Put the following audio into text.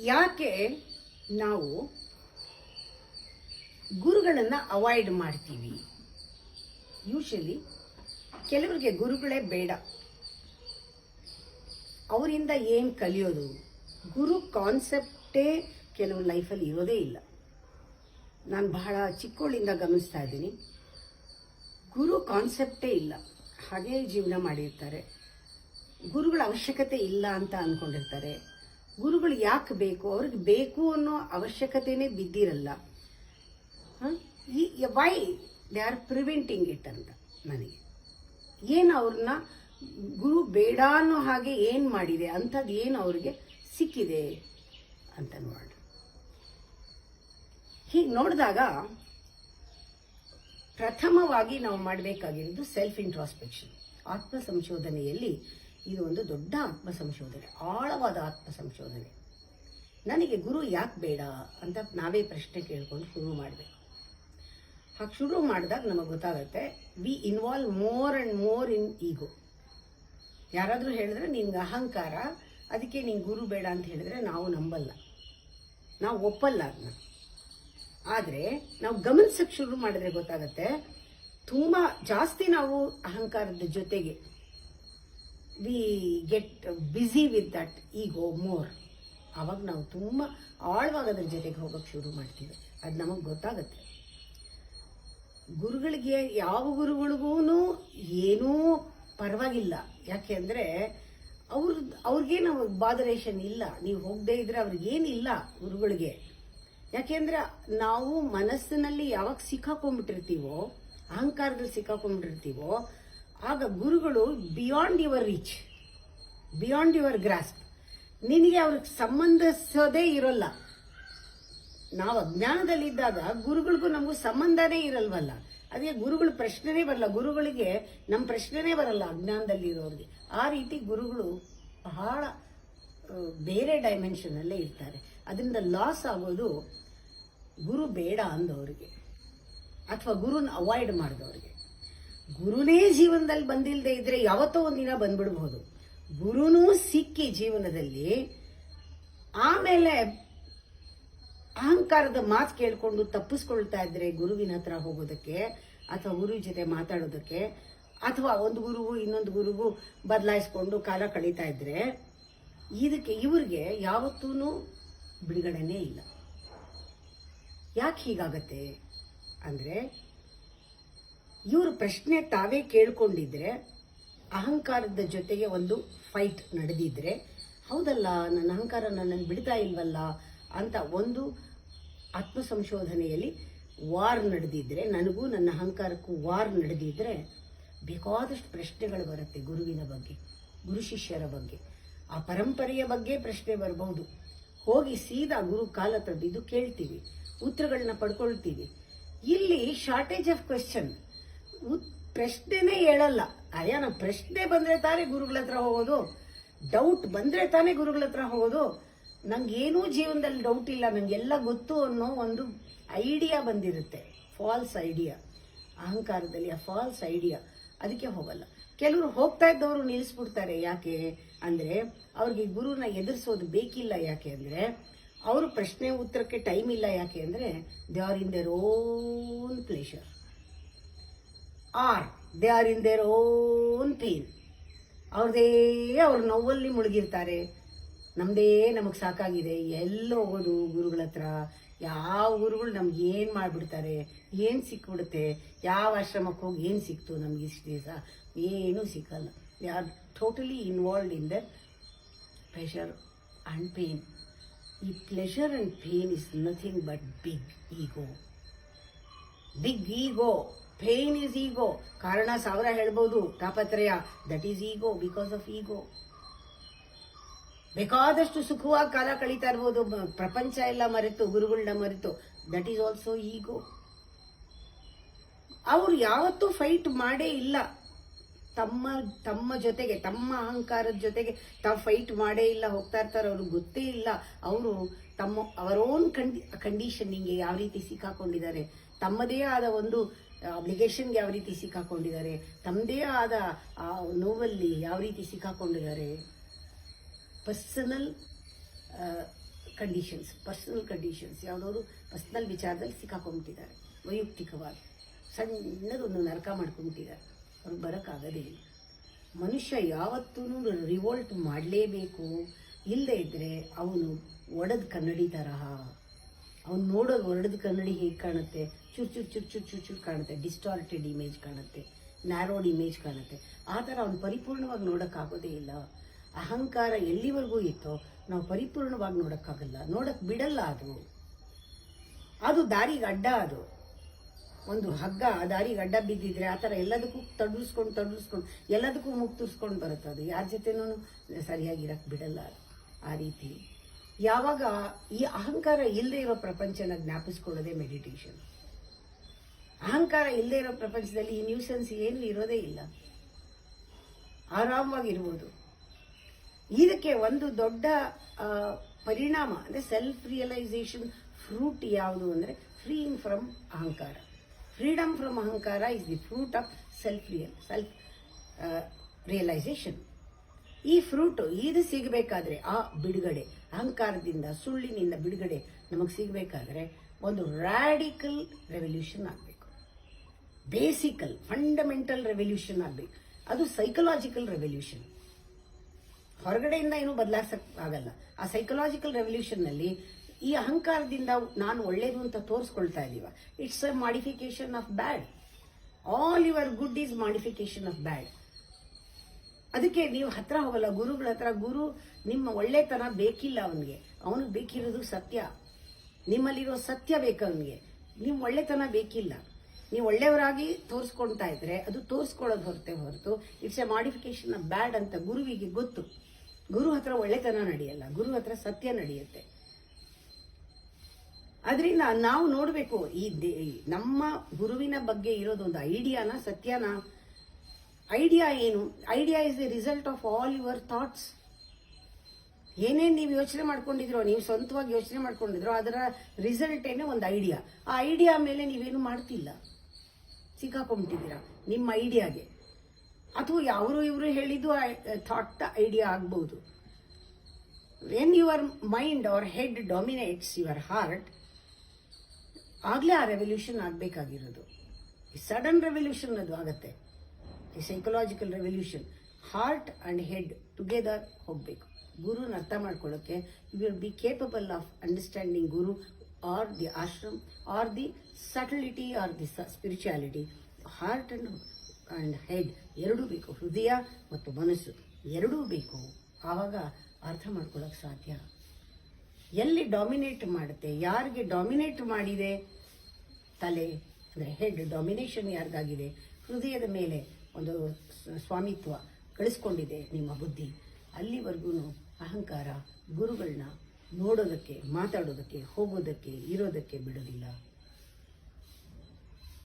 ಯಾಕೆ ನಾವು ಗುರುಗಳನ್ನು ಅವಾಯ್ಡ್ ಮಾಡ್ತೀವಿ? ಯೂಶಲಿ ಕೆಲವರಿಗೆ ಗುರುಗಳೇ ಬೇಡ, ಅವರಿಂದ ಏನು ಕಲಿಯೋದು? ಗುರು ಕಾನ್ಸೆಪ್ಟೇ ಕೆಲವ್ರ ಲೈಫಲ್ಲಿ ಇರೋದೇ ಇಲ್ಲ. ನಾನು ಬಹಳ ಚಿಕ್ಕವಳಿಂದ ಗಮನಿಸ್ತಾ ಇದ್ದೀನಿ, ಗುರು ಕಾನ್ಸೆಪ್ಟೇ ಇಲ್ಲ, ಹಾಗೇ ಜೀವನ ಮಾಡಿರ್ತಾರೆ. ಗುರುಗಳ ಅವಶ್ಯಕತೆ ಇಲ್ಲ ಅಂತ ಅಂದ್ಕೊಂಡಿರ್ತಾರೆ. ಗುರುಗಳು ಯಾಕೆ ಬೇಕು? ಅವ್ರಿಗೆ ಬೇಕು ಅನ್ನೋ ಅವಶ್ಯಕತೆನೇ ಬಿದ್ದಿರಲ್ಲ. Why they are preventing it ಅಂತ ನನಗೆ. ಏನು ಅವ್ರನ್ನ ಗುರು ಬೇಡ ಅನ್ನೋ ಹಾಗೆ ಏನು ಮಾಡಿದೆ? ಅಂಥದ್ದು ಏನು ಅವ್ರಿಗೆ ಸಿಕ್ಕಿದೆ ಅಂತ ನೋಡೋಣ. ಹೀಗೆ ನೋಡಿದಾಗ ಪ್ರಥಮವಾಗಿ ನಾವು ಮಾಡಬೇಕಾಗಿರೋದು ಸೆಲ್ಫ್ ಇಂಟ್ರಾಸ್ಪೆಕ್ಷನ್. ಆತ್ಮ ಸಂಶೋಧನೆಯಲ್ಲಿ ಇದು ಒಂದು ದೊಡ್ಡ ಆತ್ಮ ಸಂಶೋಧನೆ, ಆಳವಾದ ಆತ್ಮ ಸಂಶೋಧನೆ. ನನಗೆ ಗುರು ಯಾಕೆ ಬೇಡ ಅಂತ ನಾವೇ ಪ್ರಶ್ನೆ ಕೇಳ್ಕೊಂಡು ಶುರು ಮಾಡಬೇಕು. ಹಾಗೆ ಶುರು ಮಾಡಿದಾಗ ನಮಗೆ ಗೊತ್ತಾಗುತ್ತೆ, we involve more and more in ego. ಯಾರಾದರೂ ಹೇಳಿದ್ರೆ ನಿನ್ಗೆ ಅಹಂಕಾರ, ಅದಕ್ಕೆ ನೀನು ಗುರು ಬೇಡ ಅಂತ ಹೇಳಿದ್ರೆ ನಾವು ನಂಬಲ್ಲ, ನಾವು ಒಪ್ಪಲ್ಲ ಅದನ್ನ. ಆದರೆ ನಾವು ಗಮನಿಸಕ್ಕೆ ಶುರು ಮಾಡಿದ್ರೆ ಗೊತ್ತಾಗುತ್ತೆ, ತುಂಬ ಜಾಸ್ತಿ ನಾವು ಅಹಂಕಾರದ ಜೊತೆಗೆ we get busy with that ego more. ಆವಾಗ ನಾವು ತುಂಬ ಆಳವಾಗಿ ಅದ್ರ ಜೊತೆಗೆ ಹೋಗೋಕ್ಕೆ ಶುರು ಮಾಡ್ತೀವಿ. ಅದು ನಮಗೆ ಗೊತ್ತಾಗುತ್ತೆ. ಗುರುಗಳಿಗೆ, ಯಾವ ಗುರುಗಳಿಗೂ ಏನೂ ಪರವಾಗಿಲ್ಲ. ಯಾಕೆ ಅಂದರೆ ಅವ್ರಿಗೇನು ಬಾದರೇಷನ್ ಇಲ್ಲ. ನೀವು ಹೋಗದೇ ಇದ್ರೆ ಅವ್ರಿಗೇನಿಲ್ಲ ಗುರುಗಳಿಗೆ. ಯಾಕೆಂದ್ರೆ ನಾವು ಮನಸ್ಸಿನಲ್ಲಿ ಯಾವಾಗ ಸಿಕ್ಕಾಕೊಂಡ್ಬಿಟ್ಟಿರ್ತೀವೋ, ಅಹಂಕಾರದಲ್ಲಿ ಸಿಕ್ಕಾಕೊಂಡ್ಬಿಟ್ಟಿರ್ತೀವೋ, ಆಗ ಗುರುಗಳು beyond your reach, beyond your grasp. ನಿನಗೆ ಅವ್ರಿಗೆ ಸಂಬಂಧಿಸೋದೇ ಇರೋಲ್ಲ. ನಾವು ಅಜ್ಞಾನದಲ್ಲಿದ್ದಾಗ ಗುರುಗಳಿಗೂ ನಮಗೂ ಸಂಬಂಧನೇ ಇರಲ್ವಲ್ಲ. ಅದೇ ಗುರುಗಳ ಪ್ರಶ್ನೆನೇ ಬರಲ್ಲ, ಗುರುಗಳಿಗೆ ನಮ್ಮ ಪ್ರಶ್ನೆನೇ ಬರಲ್ಲ ಅಜ್ಞಾನದಲ್ಲಿ ಇರೋರಿಗೆ. ಆ ರೀತಿ ಗುರುಗಳು ಬಹಳ ಬೇರೆ ಡೈಮೆನ್ಷನಲ್ಲೇ ಇರ್ತಾರೆ. ಅದರಿಂದ ಲಾಸ್ ಆಗೋದು ಗುರು ಬೇಡ ಅಂದವರಿಗೆ, ಅಥವಾ ಗುರುನ ಅವಾಯ್ಡ್ ಮಾಡಿದವರಿಗೆ. ಗುರುನೇ ಜೀವನದಲ್ಲಿ ಬಂದಿಲ್ಲದೆ ಇದ್ರೆ ಯಾವತ್ತೋ ಒಂದಿನ ಬಂದ್ಬಿಡ್ಬಹುದು. ಗುರುನೂ ಸಿಕ್ಕಿ ಜೀವನದಲ್ಲಿ ಆಮೇಲೆ ಅಹಂಕಾರದ ಮಾತು ಕೇಳ್ಕೊಂಡು ತಪ್ಪಿಸ್ಕೊಳ್ತಾ ಇದ್ರೆ ಗುರುವಿನ ಹತ್ರ ಹೋಗೋದಕ್ಕೆ, ಅಥವಾ ಗುರು ಜೊತೆ ಮಾತಾಡೋದಕ್ಕೆ, ಅಥವಾ ಒಂದು ಗುರುಗೂ ಇನ್ನೊಂದು ಗುರುಗೂ ಬದಲಾಯಿಸ್ಕೊಂಡು ಕಾಲ ಕಳೀತಾ ಇದ್ರೆ ಇವ್ರಿಗೆ ಯಾವತ್ತೂ ಬಿಡುಗಡೆನೇ ಇಲ್ಲ. ಯಾಕೆ ಹೀಗಾಗತ್ತೆ ಅಂದ್ರೆ, ಇವರು ಪ್ರಶ್ನೆ ತಾವೇ ಕೇಳ್ಕೊಂಡಿದ್ರೆ, ಅಹಂಕಾರದ ಜೊತೆಗೆ ಒಂದು ಫೈಟ್ ನಡೆದಿದ್ರೆ, ಹೌದಲ್ಲ ನನ್ನ ಅಹಂಕಾರ ನನ್ನನ್ನು ಬಿಡ್ತಾ ಇಲ್ವಲ್ಲ ಅಂತ ಒಂದು ಆತ್ಮ ಸಂಶೋಧನೆಯಲ್ಲಿ ವಾರ್ ನಡೆದಿದ್ರೆ, ನನಗೂ ನನ್ನ ಅಹಂಕಾರಕ್ಕೂ ವಾರ್ ನಡೆದಿದ್ರೆ, ಬೇಕಾದಷ್ಟು ಪ್ರಶ್ನೆಗಳು ಬರುತ್ತೆ ಗುರುವಿನ ಬಗ್ಗೆ, ಗುರು ಶಿಷ್ಯರ ಬಗ್ಗೆ, ಆ ಪರಂಪರೆಯ ಬಗ್ಗೆ ಪ್ರಶ್ನೆ ಬರಬಹುದು. ಹೋಗಿ ಸೀದಾ ಗುರು ಕಾಲ ಹತ್ರ ಬಿದ್ದು ಕೇಳ್ತೀವಿ, ಉತ್ತರಗಳನ್ನ ಪಡ್ಕೊಳ್ತೀವಿ. ಇಲ್ಲಿ ಶಾರ್ಟೇಜ್ ಆಫ್ ಕ್ವೆಶ್ಚನ್, ಪ್ರಶ್ನೆನೇ ಹೇಳಲ್ಲ. ಅಯ್ಯ, ನಾವು ಪ್ರಶ್ನೆ ಬಂದ್ರೆ ತಾನೇ ಗುರುಗಳ ಹತ್ರ ಹೋಗೋದು, ಡೌಟ್ ಬಂದ್ರೆ ತಾನೇ ಗುರುಗಳ ಹತ್ರ ಹೋಗೋದು. ನಂಗೇನೂ ಜೀವನದಲ್ಲಿ ಡೌಟ್ ಇಲ್ಲ, ನಂಗೆಲ್ಲ ಗೊತ್ತು ಅನ್ನೋ ಒಂದು ಐಡಿಯಾ ಬಂದಿರುತ್ತೆ, ಫಾಲ್ಸ್ ಐಡಿಯಾ. ಅಹಂಕಾರದಲ್ಲಿ ಆ ಫಾಲ್ಸ್ ಐಡಿಯಾ, ಅದಕ್ಕೆ ಹೋಗಲ್ಲ. ಕೆಲವರು ಹೋಗ್ತಾ ಇದ್ದವರು ನಿಲ್ಲಿಸ್ಬಿಡ್ತಾರೆ. ಯಾಕೆ ಅಂದ್ರೆ ಅವ್ರಿಗೆ ಗುರುನ ಎದುರಿಸೋದು ಬೇಕಿಲ್ಲ. ಯಾಕೆ ಅಂದ್ರೆ ಅವರು ಪ್ರಶ್ನೆ ಉತ್ತರಕ್ಕೆ ಟೈಮ್ ಇಲ್ಲ. ಯಾಕೆ ಅಂದ್ರೆ they are in their own pleasure, or they are in their own pain. ಅವ್ರ ನೋವಲ್ಲಿ ಮುಳುಗಿರ್ತಾರೆ. ನಮಗೆ ಸಾಕಾಗಿದೆ, ಎಲ್ಲಿ ಹೋಗೋದು ಗುರುಗಳ ಹತ್ರ? ಯಾವ ಗುರುಗಳು ನಮ್ಗೆ ಏನು ಮಾಡಿಬಿಡ್ತಾರೆ, ಏನು ಸಿಕ್ಬಿಡುತ್ತೆ, ಯಾವ ಆಶ್ರಮಕ್ಕೆ ಹೋಗಿ ಏನು ಸಿಕ್ತು ನಮ್ಗೆ ಇಷ್ಟು ದಿವಸ? ಏನೂ ಸಿಕ್ಕಲ್ಲ. They are totally involved in the pressure and pain. ಈ pleasure and pain is nothing but big ego. Big ego, pain is ego. ಕಾರಣ 1000 ಹೇಳ್ಬೋದು, ತಾಪತ್ರಯ, that is ego, because of ego. ಬೇಕಾದಷ್ಟು ಸುಖವಾಗಿ ಕಾಲ ಕಳೀತಾ ಇರ್ಬೋದು, ಪ್ರಪಂಚ ಎಲ್ಲ ಮರೆತು, ಗುರುಗಳನ್ನ ಮರೆತು, ದಟ್ ಈಸ್ ಆಲ್ಸೋ ಈಗೋ. ಅವ್ರು ಯಾವತ್ತೂ ಫೈಟ್ ಮಾಡೇ ಇಲ್ಲ ತಮ್ಮ ಜೊತೆಗೆ, ತಮ್ಮ ಅಹಂಕಾರದ ಜೊತೆಗೆ ತಾವು ಫೈಟ್ ಮಾಡೇ ಇಲ್ಲ. ಹೋಗ್ತಾ ಇರ್ತಾರೆ, ಅವ್ರಿಗೆ ಗೊತ್ತೇ ಇಲ್ಲ ಅವರು ಅವರ ಓನ್ ಕಂಡೀಷನಿಂಗ್ಗೆ ಯಾವ ರೀತಿ ಸಿಕ್ಕಾಕೊಂಡಿದ್ದಾರೆ, ತಮ್ಮದೇ ಆದ ಒಂದು ಅಬ್ಲಿಗೇಷನ್ಗೆ ಯಾವ ರೀತಿ ಸಿಕ್ಕಾಕೊಂಡಿದ್ದಾರೆ, ತಮ್ಮದೇ ಆದ ಆ ನೋವಲ್ಲಿ ಯಾವ ರೀತಿ ಸಿಕ್ಕಾಕೊಂಡಿದ್ದಾರೆ. ಪರ್ಸನಲ್ ಕಂಡೀಷನ್ಸ್, ಪರ್ಸನಲ್ ಕಂಡೀಷನ್ಸ್, ಯಾವುದಾದ್ರು ಪರ್ಸನಲ್ ವಿಚಾರದಲ್ಲಿ ಸಿಕ್ಕಾಕೊಂಡ್ಬಿಟ್ಟಿದ್ದಾರೆ, ವೈಯಕ್ತಿಕವಾಗಿ ಸಣ್ಣದೊಂದು ನರಕ ಮಾಡ್ಕೊಂಡ್ಬಿಟ್ಟಿದ್ದಾರೆ, ಅವ್ರಿಗೆ ಬರೋಕ್ಕಾಗೋದೇ ಇಲ್ಲ. ಮನುಷ್ಯ ಯಾವತ್ತೂ ರಿವೋಲ್ಟ್ ಮಾಡಲೇಬೇಕು, ಇಲ್ಲದೆ ಇದ್ದರೆ ಅವನು ಒಡೆದ ಕನ್ನಡಿ ತರಹ. ಅವ್ನು ನೋಡೋದು ಒಡೆದ ಕನ್ನಡಿ ಹೇಗೆ ಕಾಣುತ್ತೆ, ಚೂರು ಕಾಣುತ್ತೆ, ಡಿಸ್ಟಾರ್ಟೆಡ್ ಇಮೇಜ್ ಕಾಣುತ್ತೆ, ನ್ಯಾರೋಡ್ ಇಮೇಜ್ ಕಾಣುತ್ತೆ. ಆ ಥರ ಅವ್ನು ಪರಿಪೂರ್ಣವಾಗಿ ನೋಡೋಕ್ಕಾಗೋದೇ ಇಲ್ಲ. ಅಹಂಕಾರ ಎಲ್ಲಿವರೆಗೂ ಇತ್ತೋ ನಾವು ಪರಿಪೂರ್ಣವಾಗಿ ನೋಡೋಕ್ಕಾಗಲ್ಲ, ನೋಡೋಕ್ಕೆ ಬಿಡಲ್ಲ. ಅದು ದಾರಿಗೆ ಅಡ್ಡ. ಅದು ಒಂದು ಹಗ್ಗ ದಾರಿಗೆ ಅಡ್ಡ ಬಿದ್ದಿದ್ರೆ ಆ ಥರ ಎಲ್ಲದಕ್ಕೂ ತಡವಿಸ್ಕೊಂಡು ಎಲ್ಲದಕ್ಕೂ ಮುಗ್ ತುರ್ಸ್ಕೊಂಡು ಬರುತ್ತೆ. ಅದು ಯಾರ ಜೊತೆನೂ ಸರಿಯಾಗಿರಕ್ಕೆ ಬಿಡಲ್ಲ ಅದು. ಆ ರೀತಿ ಯಾವಾಗ ಈ ಅಹಂಕಾರ ಇಲ್ಲದೆ ಇರೋ ಪ್ರಪಂಚನ ಜ್ಞಾಪಿಸ್ಕೊಳ್ಳೋದೇ ಮೆಡಿಟೇಷನ್. ಅಹಂಕಾರ ಇಲ್ಲದೆ ಇರೋ ಪ್ರಪಂಚದಲ್ಲಿ ಈ ನ್ಯೂಸೆನ್ಸ್ ಏನು ಇರೋದೇ ಇಲ್ಲ, ಆರಾಮವಾಗಿರ್ಬೋದು. ಇದಕ್ಕೆ ಒಂದು ದೊಡ್ಡ ಪರಿಣಾಮ ಅಂದರೆ ಸೆಲ್ಫ್ ರಿಯಲೈಸೇಷನ್ ಫ್ರೂಟ್ ಯಾವುದು ಅಂದರೆ ಫ್ರೀಯಿಂಗ್ ಫ್ರಮ್ ಅಹಂಕಾರ. ಫ್ರೀಡಮ್ ಫ್ರಮ್ ಅಹಂಕಾರ is the fruit of self realisation. ಈ ಫ್ರೂಟು ಇದು ಸಿಗಬೇಕಾದ್ರೆ, ಆ ಬಿಡುಗಡೆ, ಅಹಂಕಾರದಿಂದ ಸುಳ್ಳಿನಿಂದ ಬಿಡುಗಡೆ ನಮಗೆ ಸಿಗಬೇಕಾದ್ರೆ ಒಂದು ರ್ಯಾಡಿಕಲ್ ರೆವಲ್ಯೂಷನ್ ಆಗಬೇಕು. ಬೇಸಿಕಲ್ ಫಂಡಮೆಂಟಲ್ ರೆವಲ್ಯೂಷನ್ ಆಗಬೇಕು. ಅದು ಸೈಕಲಾಜಿಕಲ್ ರೆವಲ್ಯೂಷನ್. ಹೊರಗಡೆಯಿಂದ ಏನೂ ಬದಲಾಯಿಸಕ್ಕಾಗಲ್ಲ. ಆ ಸೈಕಲಾಜಿಕಲ್ ರೆವಲ್ಯೂಷನ್ನಲ್ಲಿ ಈ ಅಹಂಕಾರದಿಂದ ನಾನು ಒಳ್ಳೇದು ಅಂತ ತೋರಿಸ್ಕೊಳ್ತಾ ಇದ್ದೀವ. It's a modification of bad. All your good is modification of bad. ಅದಕ್ಕೆ ನೀವು ಹತ್ರ ಹೋಗಲ್ಲ ಗುರುಗಳ ಹತ್ರ. ಗುರು ನಿಮ್ಮ ಒಳ್ಳೆತನ ಬೇಕಿಲ್ಲ ಅವನಿಗೆ, ಅವನಿಗೆ ಬೇಕಿರೋದು ಸತ್ಯ. ನಿಮ್ಮಲ್ಲಿರೋ ಸತ್ಯ ಬೇಕು ಅವನಿಗೆ, ನಿಮ್ಮ ಒಳ್ಳೆತನ ಬೇಕಿಲ್ಲ. ನೀವು ಒಳ್ಳೆಯವರಾಗಿ ತೋರಿಸ್ಕೊಳ್ತಾ ಇದ್ರೆ ಅದು ತೋರಿಸ್ಕೊಳ್ಳೋದು ಹೊರತು ಇಟ್ಸ್ ಎ ಮಾಡಿಫಿಕೇಶನ್ ಆಫ್ ಬ್ಯಾಡ್ ಅಂತ ಗುರುವಿಗೆ ಗೊತ್ತು. ಗುರು ಹತ್ರ ಒಳ್ಳೆತನ ನಡೆಯಲ್ಲ, ಗುರು ಹತ್ರ ಸತ್ಯ ನಡೆಯುತ್ತೆ. ಅದರಿಂದ ನಾವು ನೋಡಬೇಕು ಈ ನಮ್ಮ ಗುರುವಿನ ಬಗ್ಗೆ ಇರೋದೊಂದು ಐಡಿಯಾನ, ಸತ್ಯನ. ಐಡಿಯಾ ಏನು? Idea is the result of all your thoughts. ಏನೇನು ನೀವು ಯೋಚನೆ ಮಾಡ್ಕೊಂಡಿದ್ರೋ, ನೀವು ಸ್ವಂತವಾಗಿ ಯೋಚನೆ ಮಾಡ್ಕೊಂಡಿದ್ರೋ ಅದರ ರಿಸಲ್ಟ್ ಏನೇ ಒಂದು ಐಡಿಯಾ. ಆ ಐಡಿಯಾ ಮೇಲೆ ನೀವೇನು ಮಾಡ್ತಿಲ್ಲ, ಸಿಕ್ಕಾಕೊಂಡ್ಬಿಟ್ಟಿದ್ದೀರಾ ನಿಮ್ಮ ಐಡಿಯಾಗೆ. ಅಥವಾ ಅವರು ಇವರು ಹೇಳಿದ್ದು ಥಾಟ್ ಐಡಿಯಾ ಆಗ್ಬಹುದು. When your mind or head dominates your heart, ಆಗಲೇ ಆ ರೆವಲ್ಯೂಷನ್ ಆಗಬೇಕಾಗಿರೋದು. ಸಡನ್ ರೆವಲ್ಯೂಷನ್ ಅದು ಆಗತ್ತೆ. ಈ psychological revolution heart and head together ಹೋಗಬೇಕು. ಗುರುನ ಅರ್ಥ ಮಾಡ್ಕೊಳ್ಳೋಕೆ you will be capable of understanding guru or the ashram or the subtlety or the spirituality. Heart and head ಎರಡೂ ಬೇಕು, ಹೃದಯ ಮತ್ತು ಮನಸ್ಸು ಎರಡೂ ಬೇಕು. ಆವಾಗ ಅರ್ಥ ಮಾಡ್ಕೊಳ್ಳೋಕೆ ಸಾಧ್ಯ. ಎಲ್ಲಿ ಡಾಮಿನೇಟ್ ಮಾಡುತ್ತೆ, ಯಾರಿಗೆ ಡಾಮಿನೇಟ್ ಮಾಡಿದೆ ತಲೆ ಅಂದರೆ ಹೆಡ್ ಡಾಮಿನೇಷನ್ ಯಾರಿಗಾಗಿದೆ, ಹೃದಯದ ಮೇಲೆ ಒಂದು ಸ್ವಾಮಿತ್ವ ಕಳಿಸ್ಕೊಂಡಿದೆ ನಿಮ್ಮ ಬುದ್ಧಿ, ಅಲ್ಲಿವರೆಗೂ ಅಹಂಕಾರ ಗುರುಗಳನ್ನ ನೋಡೋದಕ್ಕೆ, ಮಾತಾಡೋದಕ್ಕೆ, ಹೋಗೋದಕ್ಕೆ, ಇರೋದಕ್ಕೆ ಬಿಡೋದಿಲ್ಲ.